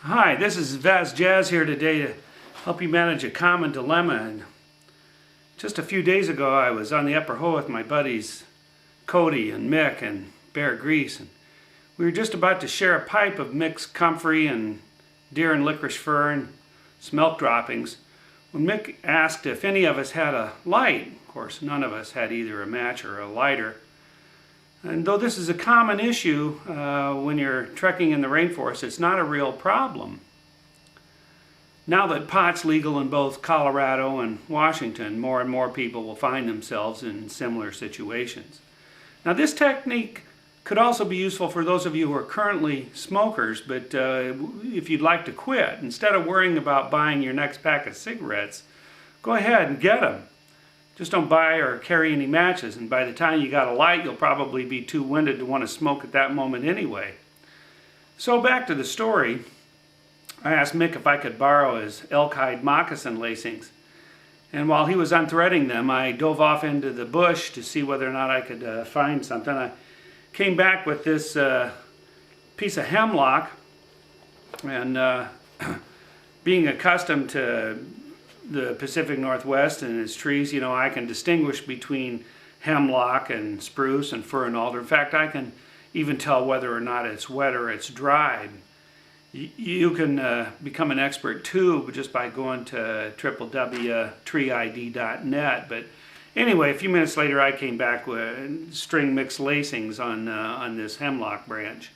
Hi, this is Vaz Jazz here today to help you manage a common dilemma. And just a few days ago I was on the Upper Hoe with my buddies Cody and Mick and Bear Grease, and we were just about to share a pipe of Mick's comfrey and deer and licorice fir and some elk droppings when Mick asked if any of us had a light. Of course, none of us had either a match or a lighter. And though this is a common issue when you're trekking in the rainforest, it's not a real problem. Now that pot's legal in both Colorado and Washington, more and more people will find themselves in similar situations. Now, this technique could also be useful for those of you who are currently smokers, but if you'd like to quit, instead of worrying about buying your next pack of cigarettes, go ahead and get them. Just don't buy or carry any matches, and by the time you got a light, you'll probably be too winded to want to smoke at that moment anyway. So back to the story. I asked Mick if I could borrow his elk hide moccasin lacings, and while he was unthreading them, I dove off into the bush to see whether or not I could find something. I came back with this piece of hemlock, and being accustomed to the Pacific Northwest and its trees, you know, I can distinguish between hemlock and spruce and fir and alder. In fact, I can even tell whether or not it's wet or it's dry. You can become an expert too just by going to www.treeid.net. But anyway, a few minutes later I came back with string mixed lacings on this hemlock branch.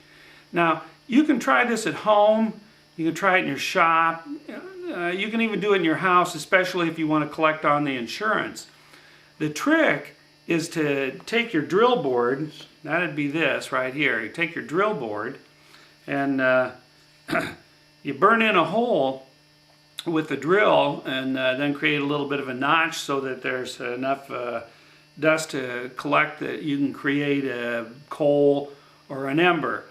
Now, you can try this at home. You can try it in your shop. You can even do it in your house, especially if you want to collect on the insurance. The trick is to take your drill board, that'd be this right here. You take your drill board and you burn in a hole with the drill, and then create a little bit of a notch so that there's enough dust to collect that you can create a coal or an ember.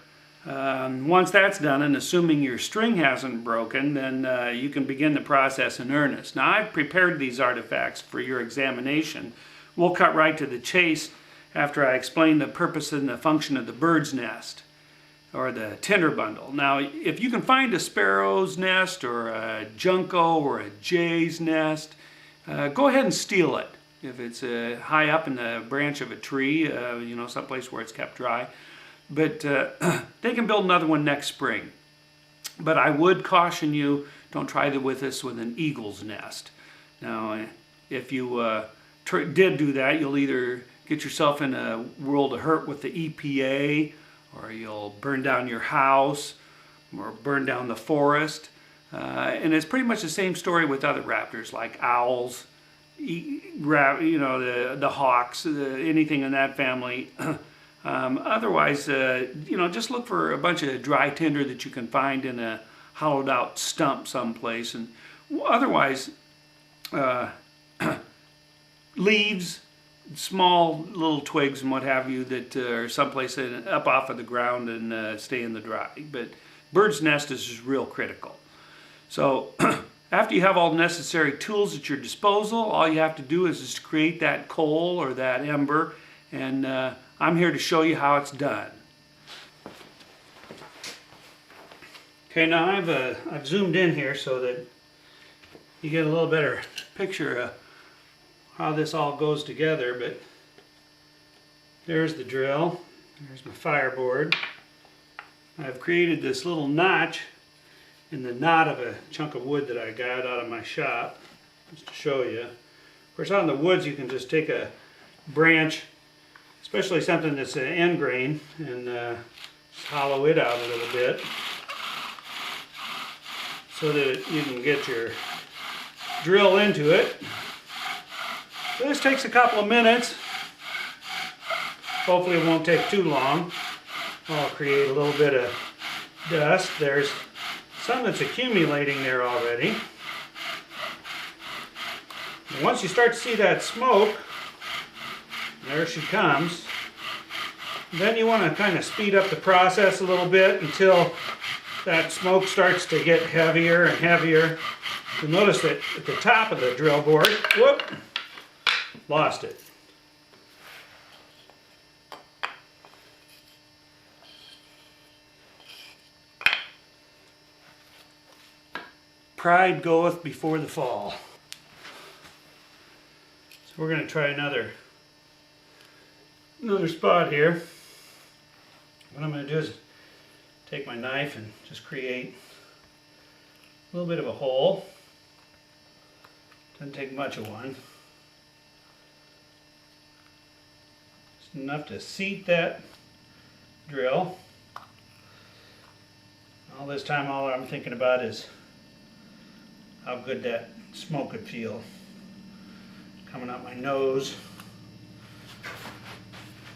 Once that's done, and assuming your string hasn't broken, then you can begin the process in earnest. Now, I've prepared these artifacts for your examination. We'll cut right to the chase after I explain the purpose and the function of the bird's nest, or the tinder bundle. Now, if you can find a sparrow's nest, or a junco, or a jay's nest, go ahead and steal it. If it's high up in the branch of a tree, you know, someplace where it's kept dry. But they can build another one next spring. But I would caution you, don't try with this with an eagle's nest. Now, if you did do that, you'll either get yourself in a world of hurt with the EPA, or you'll burn down your house, or burn down the forest. And it's pretty much the same story with other raptors, like owls, you know, the hawks, anything in that family. Otherwise, you know, just look for a bunch of dry tinder that you can find in a hollowed out stump someplace. And otherwise, leaves, small little twigs and what have you that are someplace up off of the ground and stay in the dry. But bird's nest is just real critical. So after you have all the necessary tools at your disposal, all you have to do is just create that coal or that ember, and I'm here to show you how it's done. Okay, now I've zoomed in here so that you get a little better picture of how this all goes together. But there's the drill, there's my fireboard. I've created this little notch in the knot of a chunk of wood that I got out of my shop, just to show you. Of course, out in the woods you can just take a branch, especially something that's an end grain, and hollow it out a little bit so that you can get your drill into it. So this takes a couple of minutes. Hopefully it won't take too long. I'll create a little bit of dust. There's some that's accumulating there already. And once you start to see that smoke, there she comes. Then you want to kind of speed up the process a little bit until that smoke starts to get heavier and heavier. You'll notice that at the top of the drill board, whoop, lost it. pride goeth before the fall. So we're going to try another spot here. What I'm going to do is take my knife and just create a little bit of a hole. Doesn't take much of one. Just enough to seat that drill. All this time, all I'm thinking about is how good that smoke would feel coming out my nose,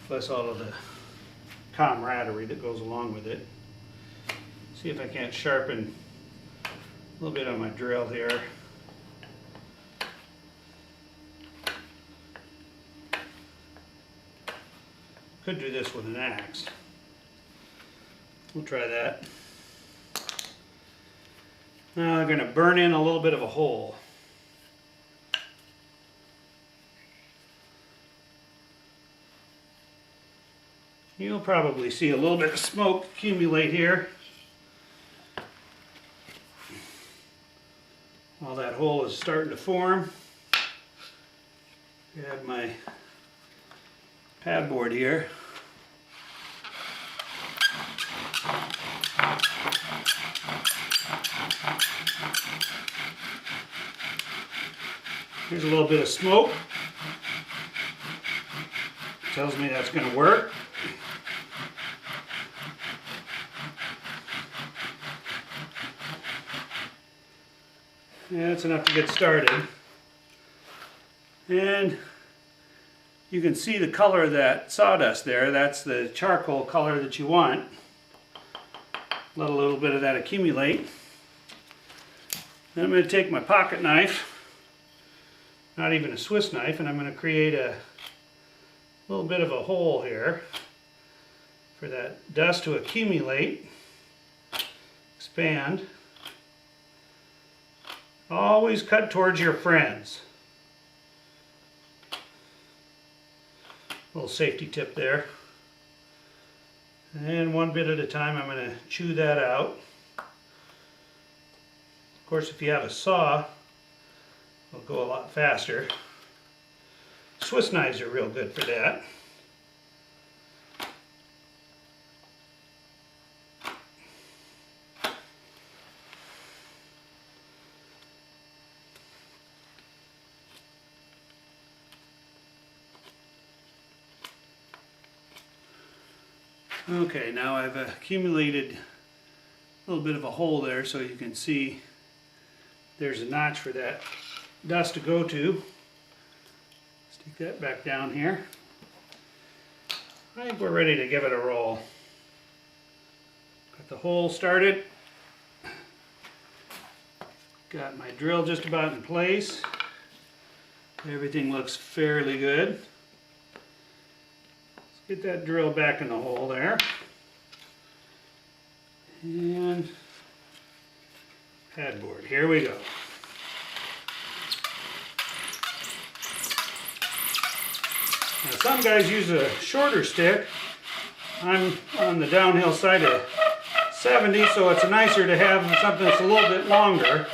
plus all of the camaraderie that goes along with it. See if I can't sharpen a little bit on my drill here. Could do this with an axe. We'll try that. Now I'm going to burn in a little bit of a hole. You'll probably see a little bit of smoke accumulate here while that hole is starting to form. Grab my pad board here. Here's a little bit of smoke. Tells me that's going to work. Yeah, that's enough to get started. And you can see the color of that sawdust there. That's the charcoal color that you want. Let a little bit of that accumulate. Then I'm going to take my pocket knife, not even a Swiss knife, and I'm going to create a little bit of a hole here for that dust to accumulate, expand. Always cut towards your friends. Little safety tip there. And one bit at a time I'm going to chew that out. Of course, if you have a saw, it'll go a lot faster. Swiss knives are real good for that. Okay, now I've accumulated a little bit of a hole there so you can see there's a notch for that dust to go to. Stick that back down here. I think we're ready to give it a roll. Got the hole started. Got my drill just about in place. Everything looks fairly good. Let's get that drill back in the hole there. And pad board. Here we go. Now some guys use a shorter stick. I'm on the downhill side of 70, so it's nicer to have something that's a little bit longer.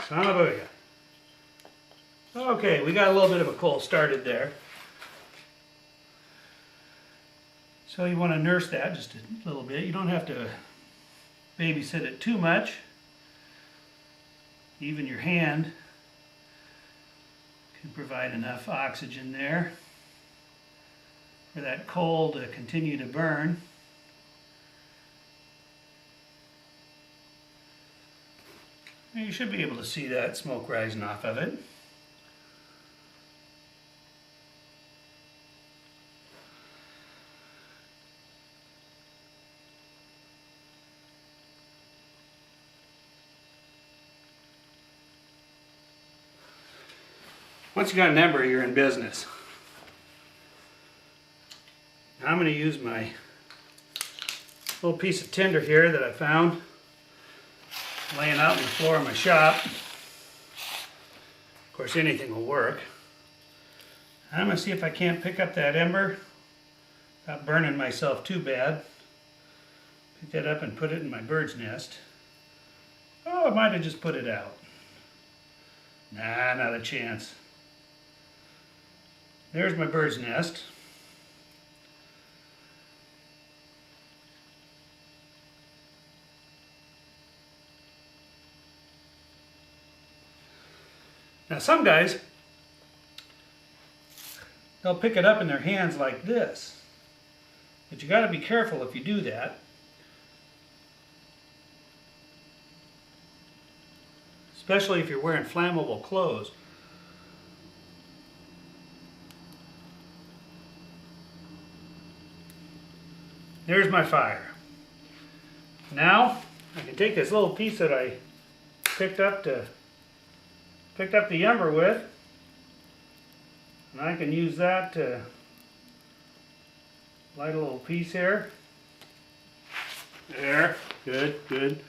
Son of a booyah. Okay, we got a little bit of a coal started there. So you want to nurse that just a little bit. You don't have to babysit it too much. Even your hand can provide enough oxygen there for that coal to continue to burn. You should be able to see that smoke rising off of it. Once you got an ember, you're in business. I'm going to use my little piece of tinder here that I found laying out on the floor of my shop. Of course, anything will work. I'm going to see if I can't pick up that ember without burning myself too bad. Pick that up and put it in my bird's nest. Oh, I might have just put it out. Nah, not a chance. There's my bird's nest. Now some guys, they'll pick it up in their hands like this. But you got to be careful if you do that. Especially if you're wearing flammable clothes. There's my fire. Now I can take this little piece that I picked up the ember with, and I can use that to light a little piece here. There, good, good.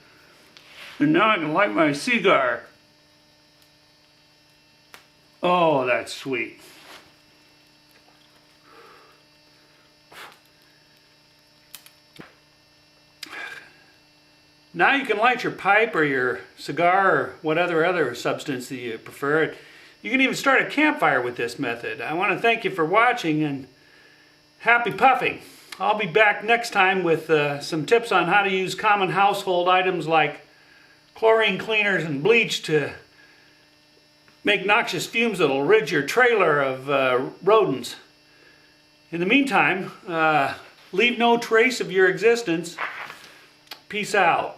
And now I can light my cigar. Oh, that's sweet. Now you can light your pipe or your cigar or whatever other substance that you prefer. You can even start a campfire with this method. I want to thank you for watching and happy puffing. I'll be back next time with some tips on how to use common household items like chlorine cleaners and bleach to make noxious fumes that will rid your trailer of rodents. In the meantime, leave no trace of your existence. Peace out.